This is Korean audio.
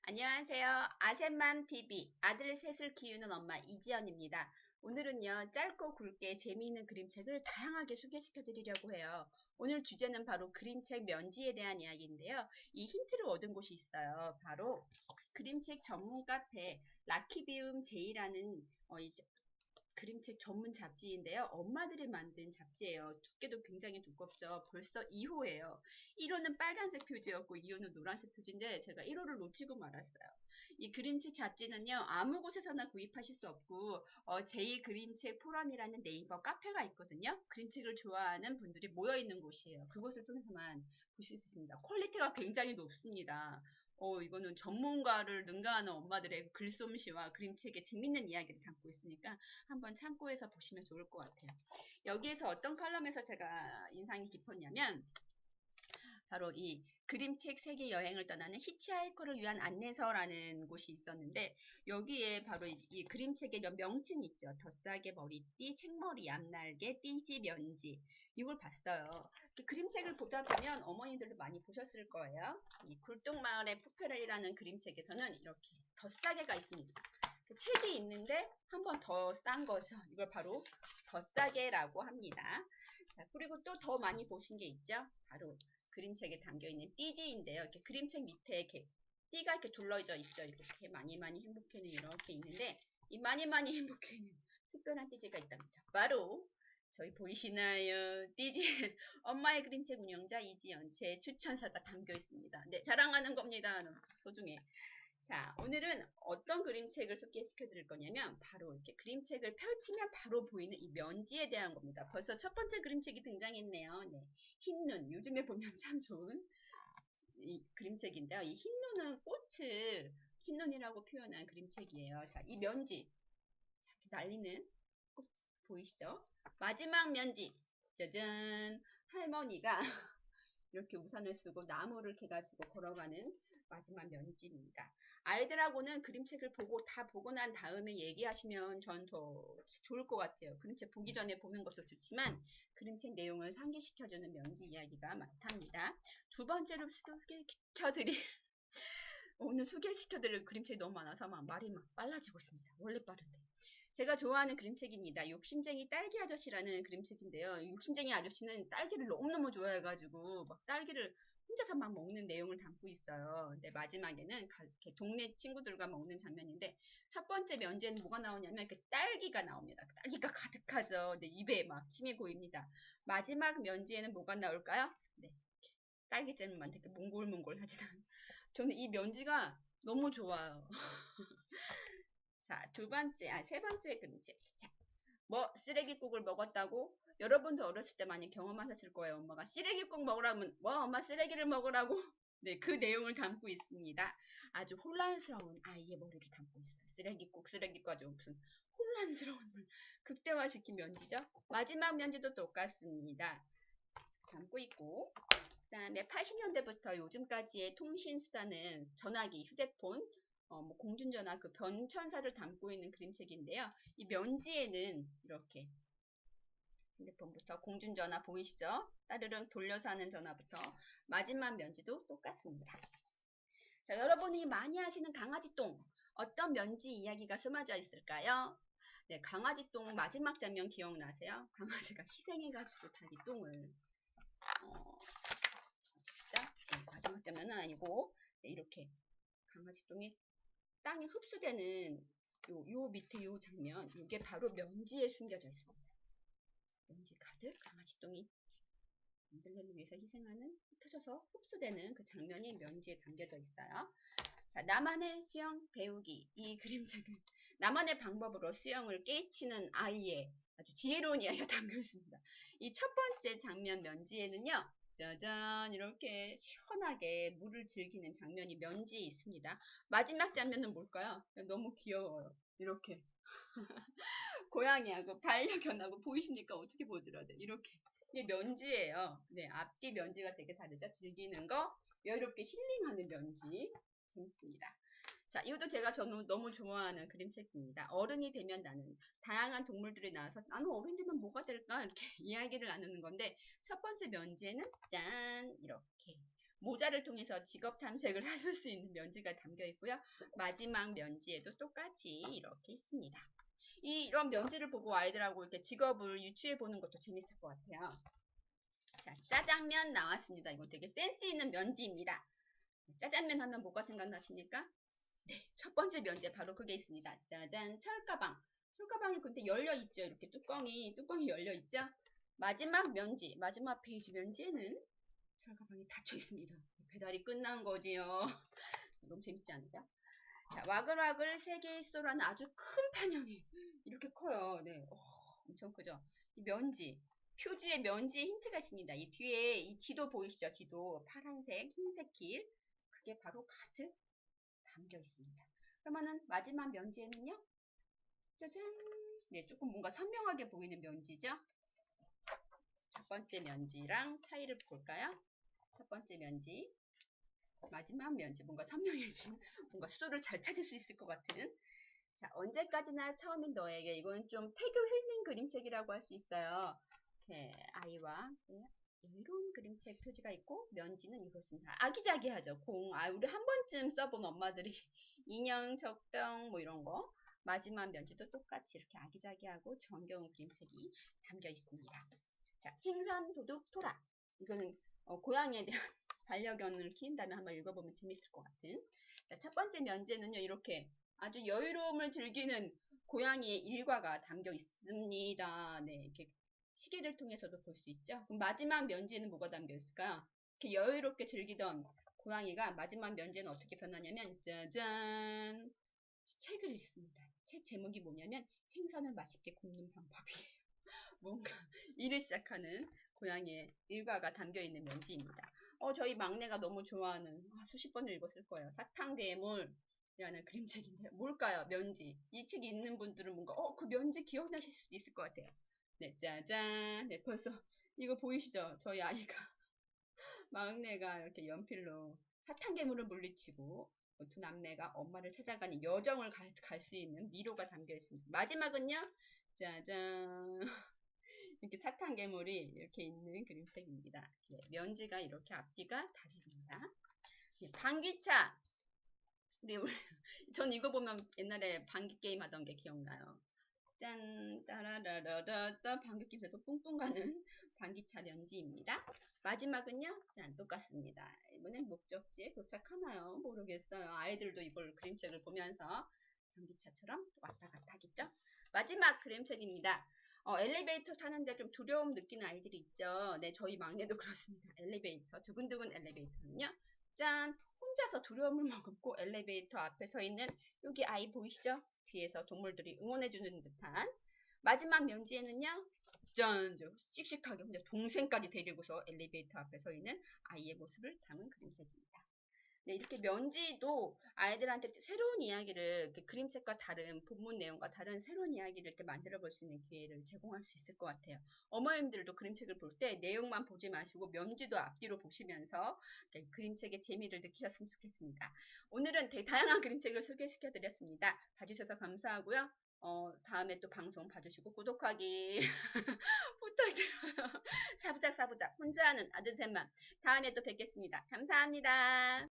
안녕하세요. 아셈맘TV 아들 셋을 키우는 엄마 이지연입니다. 오늘은요, 짧고 굵게 재미있는 그림책을 다양하게 소개시켜 드리려고 해요. 오늘 주제는 바로 그림책 면지에 대한 이야기인데요. 이 힌트를 얻은 곳이 있어요. 바로 그림책 전문 카페 라키비움 제이라는 그림책 전문 잡지인데요. 엄마들이 만든 잡지예요. 두께도 굉장히 두껍죠. 벌써 2호예요. 1호는 빨간색 표지였고 2호는 노란색 표지인데 제가 1호를 놓치고 말았어요. 이 그림책 잡지는요. 아무 곳에서나 구입하실 수 없고 제2 그림책 포럼이라는 네이버 카페가 있거든요. 그림책을 좋아하는 분들이 모여있는 곳이에요. 그곳을 통해서만 보실 수 있습니다. 퀄리티가 굉장히 높습니다. 이거는 전문가를 능가하는 엄마들의 글솜씨와 그림책의 재밌는 이야기를 담고 있으니까 한번 참고해서 보시면 좋을 것 같아요. 여기에서 어떤 칼럼에서 제가 인상이 깊었냐면 바로 이 그림책 세계 여행을 떠나는 히치하이커를 위한 안내서라는 곳이 있었는데 여기에 바로 이 그림책의 명칭이 있죠. 더 싸게 머리띠, 책머리, 앞날개, 띠지, 면지 이걸 봤어요. 그림책을 보다 보면 어머니들도 많이 보셨을 거예요. 이 굴뚝마을의 푸페레이라는 그림책에서는 이렇게 더 싸게가 있습니다. 그 책이 있는데 한 번 더 싼 거죠. 이걸 바로 더 싸게라고 합니다. 자, 그리고 또 더 많이 보신 게 있죠. 바로 그림책에 담겨있는 띠지인데요. 이렇게 그림책 밑에 이렇게 띠가 이렇게 둘러져 있죠. 이렇게 많이 행복해는 이렇게 있는데 이 많이 행복해는 특별한 띠지가 있답니다. 바로 저희 보이시나요? 띠지 엄마의 그림책 운영자 이지연 제 추천사가 담겨 있습니다. 네, 자랑하는 겁니다. 소중해. 자, 오늘은 어떤 그림책을 소개시켜 드릴 거냐면 바로 이렇게 그림책을 펼치면 바로 보이는 이 면지에 대한 겁니다. 벌써 첫 번째 그림책이 등장했네요. 네, 흰눈. 요즘에 보면 참 좋은 이 그림책인데요. 이 흰눈은 꽃을 흰눈이라고 표현한 그림책이에요. 자, 이 면지. 자, 이렇게 날리는 꽃 보이시죠? 마지막 면지. 짜잔. 할머니가 이렇게 우산을 쓰고 나무를 이렇게 가지고 걸어가는 마지막 면지입니다. 아이들하고는 그림책을 다 보고 난 다음에 얘기하시면 전 더 좋을 것 같아요. 그림책 보기 전에 보는 것도 좋지만 그림책 내용을 상기시켜주는 면지 이야기가 많답니다. 두 번째로 오늘 소개시켜드릴 그림책이 너무 많아서 말이 빨라지고 있습니다. 원래 빠른데. 제가 좋아하는 그림책입니다. 욕심쟁이 딸기 아저씨라는 그림책인데요. 욕심쟁이 아저씨는 딸기를 너무너무 좋아해가지고 막 딸기를 혼자서 막 먹는 내용을 담고 있어요. 근데 마지막에는 이렇게 동네 친구들과 먹는 장면인데 첫 번째 면제는 뭐가 나오냐면 딸기가 나옵니다. 딸기가 가득하죠. 네, 입에 막 침이 고입니다. 마지막 면제에는 뭐가 나올까요? 네, 딸기잼만 되게 몽골몽골 하지만 저는 이 면지가 너무 좋아요. 자, 세 번째 그림책. 자, 쓰레기국을 먹었다고? 여러분도 어렸을 때 많이 경험하셨을 거예요. 엄마가 쓰레기국 먹으라면, 엄마 쓰레기를 먹으라고? 네, 그 내용을 담고 있습니다. 아주 혼란스러운 아이의 머리를 담고 있어요. 쓰레기국 가지고 무슨 혼란스러운 걸 극대화시킨 면지죠. 마지막 면지도 똑같습니다. 담고 있고, 그 다음에 80년대부터 요즘까지의 통신수단은 전화기, 휴대폰, 공중전화 그 변천사를 담고 있는 그림책인데요. 이 면지에는 이렇게 핸드폰부터 공중전화 보이시죠? 따르릉 돌려서 하는 전화부터 마지막 면지도 똑같습니다. 자, 여러분이 많이 하시는 강아지똥 어떤 면지 이야기가 숨어져 있을까요? 네, 강아지똥 마지막 장면 기억나세요? 강아지가 희생해가지고 자기 똥을 네, 마지막 장면은 아니고 네, 이렇게 강아지똥이 땅에 흡수되는 요 밑에 요 장면, 이게 바로 면지에 숨겨져 있습니다. 면지 가득 강아지똥이 만들기를 위해서 희생하는, 흩어져서 흡수되는 그 장면이 면지에 담겨져 있어요. 자, 나만의 수영 배우기. 이 그림책은 나만의 방법으로 수영을 깨치는 아이의 아주 지혜로운 이야기가 담겨 있습니다. 이 첫 번째 장면 면지에는요, 짜잔 이렇게 시원하게 물을 즐기는 장면이 면지에 있습니다. 마지막 장면은 뭘까요? 너무 귀여워요. 이렇게 고양이하고 반려견하고 보이십니까? 어떻게 보더라도 이렇게 이게 면지예요. 네, 앞뒤 면지가 되게 다르죠. 즐기는 거, 여유롭게 힐링하는 면지. 재밌습니다. 자, 이것도 제가 너무 좋아하는 그림책입니다. 어른이 되면 나는 다양한 동물들이 나와서 나는 어른 되면 뭐가 될까? 이렇게 이야기를 나누는 건데 첫 번째 면지에는 짠 이렇게 모자를 통해서 직업 탐색을 해볼 수 있는 면지가 담겨 있고요. 마지막 면지에도 똑같이 이렇게 있습니다. 이런 면지를 보고 아이들하고 이렇게 직업을 유추해 보는 것도 재밌을 것 같아요. 자, 짜장면 나왔습니다. 이거 되게 센스 있는 면지입니다. 짜장면 하면 뭐가 생각나십니까? 네, 첫 번째 면제 바로 그게 있습니다. 짜잔, 철가방. 철가방이 근데 열려 있죠. 이렇게 뚜껑이 열려 있죠. 마지막 면지, 마지막 페이지 면지에는 철가방이 닫혀 있습니다. 배달이 끝난 거지요. 너무 재밌지 않을까? 자, 와글와글 세계의 수도라는 아주 큰 판형이 이렇게 커요. 네, 엄청 크죠. 이 면지, 표지에 면지에 힌트가 있습니다. 이 뒤에 이 지도 보이시죠? 지도 파란색, 흰색 길, 그게 바로 가득 담겨 있습니다. 그러면은 마지막 면지에는요, 짜잔, 네, 조금 뭔가 선명하게 보이는 면지죠. 첫 번째 면지랑 차이를 볼까요? 첫 번째 면지, 마지막 면지, 뭔가 선명해진, 뭔가 수도를 잘 찾을 수 있을 것 같은. 자, 언제까지나 처음인 너에게. 이건 좀 태교 힐링 그림책이라고 할 수 있어요. 이렇게 아이와 이런 그림책 표지가 있고, 면지는 이렇습니다. 아기자기하죠. 우리 한 번쯤 써본 엄마들이 인형, 젖병 뭐 이런 거. 마지막 면지도 똑같이 이렇게 아기자기하고 정겨운 그림책이 담겨 있습니다. 자, 생선, 도둑, 토라. 이거는 고양이에 대한 반려견을 키운다면 한번 읽어보면 재밌을 것 같은. 자, 첫 번째 면제는요, 이렇게 아주 여유로움을 즐기는 고양이의 일과가 담겨 있습니다. 네, 이렇게 시계를 통해서도 볼 수 있죠. 그럼 마지막 면제는 뭐가 담겨 있을까요? 이렇게 여유롭게 즐기던 고양이가 마지막 면제는 어떻게 변하냐면, 짜잔! 책을 읽습니다. 책 제목이 뭐냐면, 생선을 맛있게 굽는 방법이에요. 뭔가 일을 시작하는 고양이의 일과가 담겨있는 면지입니다. 저희 막내가 너무 좋아하는 수십 번을 읽었을 거예요. 사탕괴물이라는 그림책인데 뭘까요? 면지. 이 책 읽는 분들은 뭔가 그 면지 기억나실 수도 있을 것 같아요. 네, 짜잔. 네, 벌써 이거 보이시죠? 저희 아이가 막내가 이렇게 연필로 사탕괴물을 물리치고 두 남매가 엄마를 찾아가는 여정을 갈 수 있는 미로가 담겨 있습니다. 마지막은요. 짜잔. 이렇게 사탕괴물이 이렇게 있는 그림책입니다. 네, 면지가 이렇게 앞뒤가 다릅니다. 네, 방귀차. 전 이거 보면 옛날에 방귀 게임 하던 게 기억나요. 짠, 따라라라라, 방귀 낌새도 뿡뿡 가는 방귀차 면지입니다. 마지막은요, 짠, 똑같습니다. 이번엔 목적지에 도착하나요? 모르겠어요. 아이들도 이걸 그림책을 보면서 방귀차처럼 왔다 갔다 하겠죠? 마지막 그림책입니다. 엘리베이터 타는데 좀 두려움 느끼는 아이들이 있죠. 네, 저희 막내도 그렇습니다. 엘리베이터, 두근두근 엘리베이터는요. 짠! 혼자서 두려움을 머금고 엘리베이터 앞에 서 있는 여기 아이 보이시죠? 뒤에서 동물들이 응원해주는 듯한 마지막 면지에는요. 짠! 씩씩하게 혼자 동생까지 데리고서 엘리베이터 앞에 서 있는 아이의 모습을 담은 그림책입니다. 네, 이렇게 면지도 아이들한테 새로운 이야기를 그림책과 다른 본문 내용과 다른 새로운 이야기를 이렇게 만들어 볼 수 있는 기회를 제공할 수 있을 것 같아요. 어머님들도 그림책을 볼 때 내용만 보지 마시고 면지도 앞뒤로 보시면서 그림책의 재미를 느끼셨으면 좋겠습니다. 오늘은 되게 다양한 그림책을 소개시켜 드렸습니다. 봐주셔서 감사하고요. 다음에 또 방송 봐주시고 구독하기 부탁드려요. 사부작 혼자 하는 아들 셋만 다음에 또 뵙겠습니다. 감사합니다.